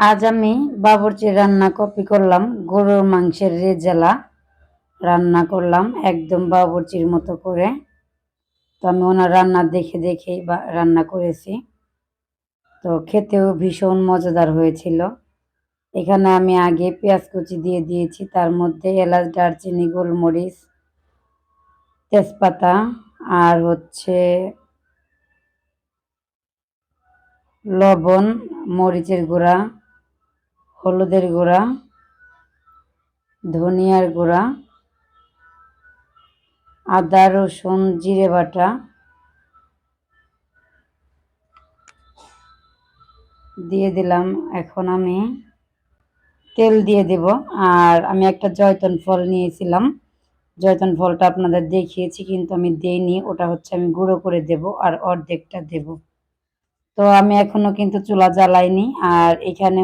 আজ আমি বাবুর্চির রান্না কপি করলাম। গরুর মাংসের রেজালা রান্না করলাম একদম বাবুর্চির মতো করে। তো আমি ওনার রান্না দেখে দেখেই রান্না করেছি। তো খেতেও ভীষণ মজাদার হয়েছিল। এখানে আমি আগে পেঁয়াজ কুচি দিয়ে দিয়েছি, তার মধ্যে এলাচ, দারচিনি, গোলমরিচ, তেজপাতা আর লবণ, মরিচের গুঁড়া, হলুদের গুঁড়া, ধনিয়ার গুঁড়া, আদা, রসুন, জিরে বাটা দিয়ে দিলাম। এখন আমি তেল দিয়ে দেব। আর আমি একটা জয়তন ফল নিয়েছিলাম, জয়তন ফলটা আপনাদের দেখিয়েছি কিন্তু আমি দেইনি, ওটা আমি গুঁড়ো করে দেব আর অর্ধেকটা দেব। তো আমি এখনো কিন্তু চুলা জ্বালাইনি। আর এখানে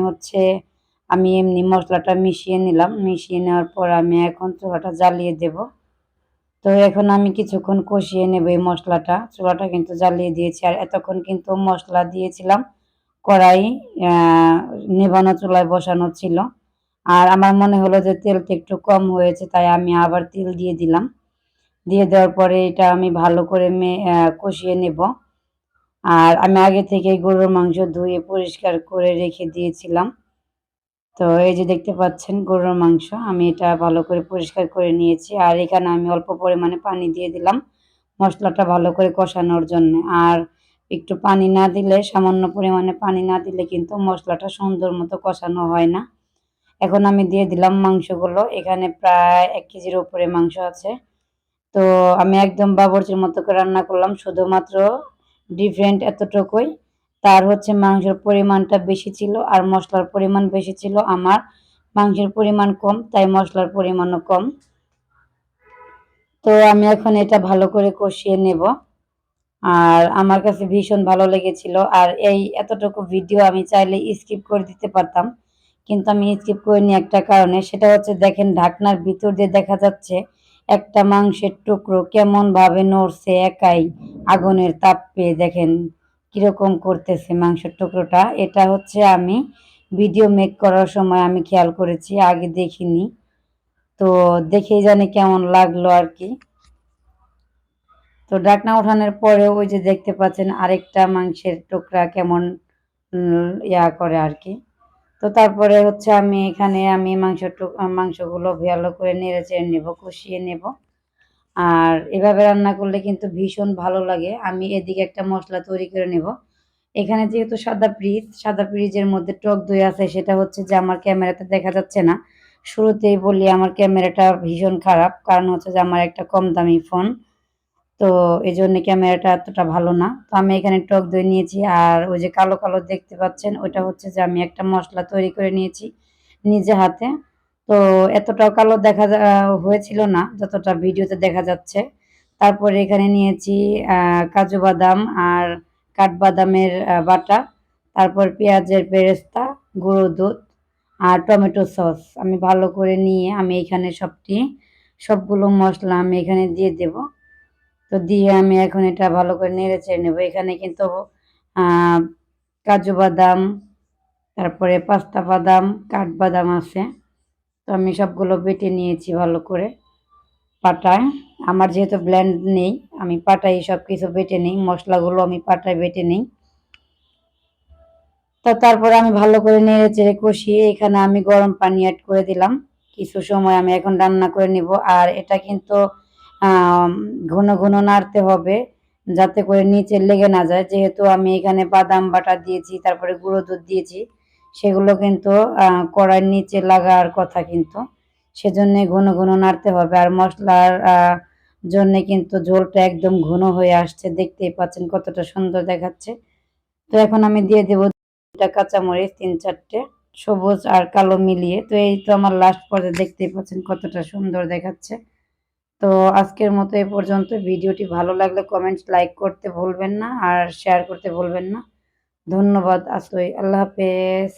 আমি এমনি মশলাটা মিশিয়ে নিলাম, মিশিয়ে নেওয়ার পর আমি এখন চুলাটা জ্বালিয়ে দেব। তো এখন আমি কিছুক্ষণ কষিয়ে নেব এই মশলাটা। চুলাটা কিন্তু জ্বালিয়ে দিয়েছি। আর এতক্ষণ কিন্তু মশলা দিয়েছিলাম কড়াই নেভানো চুলায় বসানো ছিল। আর আমার মনে হলো যে তেলটা একটু কম হয়েছে, তাই আমি আবার তেল দিয়ে দিলাম। দিয়ে দেওয়ার পরে এটা আমি ভালো করে কষিয়ে নেব। আর আমি আগে থেকে গরুর মাংস ধুয়ে পরিষ্কার করে রেখে দিয়েছিলাম। তো এই যে দেখতে পাচ্ছেন গরুর মাংস, আমি এটা ভালো করে পরিষ্কার করে নিয়েছি। আর এখানে আমি অল্প পরিমাণে পানি দিয়ে দিলাম মশলাটা ভালো করে কষানোর জন্য। আর একটু পানি না দিলে, সামান্য পরিমাণে পানি না দিলে কিন্তু মশলাটা সুন্দর মতো কষানো হয় না। এখন আমি দিয়ে দিলাম মাংসগুলো। এখানে প্রায় 1 কেজির উপরে মাংস আছে। তো আমি একদম বাবুর্চির মতো করে রান্না করলাম, শুধুমাত্র ডিফারেন্ট এতটুকুই। তার মাংসের পরিমাণটা বেশি ছিল আর মশলার পরিমাণ বেশি ছিল। আমার মাংসের পরিমাণ কম, তাই মশলার পরিমাণও কম। তো আমি এখন এটা ভালো করে কষিয়ে নেব। আর আমার কাছে ভীষণ ভালো লেগেছিল। আর এই এতটুকু ভিডিও আমি চাইলে স্কিপ করে দিতে পারতাম, কিন্তু আমি স্কিপ করিনি একটা কারণে। সেটা দেখেন ঢাকনার ভিতর দিয়ে দেখা যাচ্ছে একটা মাংসের টুকরো কেমন ভাবে নড়ছে একাই, আগুনের তাপ পেয়ে দেখেন কিরকম করতেছে মাংসের টুকরোটা। এটা আমি ভিডিও মেক করার সময় আমি খেয়াল করেছি, আগে দেখিনি। তো দেখেই জানি কেমন লাগলো আর কি। তো ঢাকনা ওঠানোর পরে ওই যে দেখতে পাচ্ছেন আরেকটা মাংসের টুকরা কেমন ইয়া করে আর কি। তো তারপরে আমি এখানে মাংসগুলো ভালো করে নেড়ে চেড়ে নেব, কষিয়ে নেব। আর এভাবে রান্না করলে কিন্তু ভীষণ ভালো লাগে। আমি এদিকে একটা মশলা তৈরি করে নেব। এখানে যেহেতু সাদা ফ্রিজের মধ্যে টক দই আছে, সেটা যে আমার ক্যামেরাতে দেখা যাচ্ছে না। শুরুতেই বলি আমার ক্যামেরাটা ভীষণ খারাপ, কারণ যে আমার একটা কম দামি ফোন। তো এই জন্য ক্যামেরাটা এতটা ভালো না। তো আমি এখানে টক দই নিয়েছি। আর ওই যে কালো কালো দেখতে পাচ্ছেন, ওইটা যে আমি একটা মশলা তৈরি করে নিয়েছি নিজে হাতে। তো এতটাও কালো হয়েছিল না যতটা ভিডিওতে দেখা যাচ্ছে। তারপরে এখানে নিয়েছি কাজু বাদাম আর কাঠবাদামের বাটা, তারপর পেঁয়াজের বেরেস্তা, গুঁড়ো দুধ আর টমেটো সস। আমি ভালো করে নিয়ে আমি এখানে সবগুলো মশলা আমি এখানে দিয়ে দেব। তো দিয়ে আমি এখন এটা ভালো করে নেড়ে চেড়ে নেব। এখানে কিন্তু কাজু বাদাম, তারপরে পাস্তা বাদাম, কাঠবাদাম আছে। তো আমি সবগুলো বেটে নিয়েছি ভালো করে পাটায়। আমার যেহেতু ব্লেন্ড নেই, আমি পাটায় সব কিছু বেটে নিই, মশলাগুলো আমি পাটায় বেটে নিই। তো তারপরে আমি ভালো করে নেড়ে চেড়ে কষিয়ে এখানে আমি গরম পানি অ্যাড করে দিলাম। কিছু সময় আমি এখন রান্না করে নিব। আর এটা কিন্তু ঘন ঘন নাড়তে হবে, যাতে করে নিচে লেগে না যায়। যেহেতু আমি এখানে বাদাম বাটা দিয়েছি, তারপরে গুঁড়ো দুধ দিয়েছি, সেগুলো কিন্তু কড়াইয়ের নিচে লাগার কথা, কিন্তু সেজন্য ঘন ঘন নাড়তে হবে। আর মশলার জন্যে কিন্তু ঝোলটা একদম ঘন হয়ে আসছে, দেখতেই পাচ্ছেন কতটা সুন্দর দেখাচ্ছে। তো এখন আমি দিয়ে দেব 2টা কাঁচামরিচ, 3-4টে সবুজ আর কালো মিলিয়ে। তো এই তো আমার লাস্ট পর্যায়ে দেখতেই পাচ্ছেন কতটা সুন্দর দেখাচ্ছে। তো আজকের মতো এ পর্যন্ত। ভিডিওটি ভালো লাগলে কমেন্টস, লাইক করতে ভুলবেন না আর শেয়ার করতে ভুলবেন না। ধন্যবাদ। আসলে আল্লাহ হাফেজ।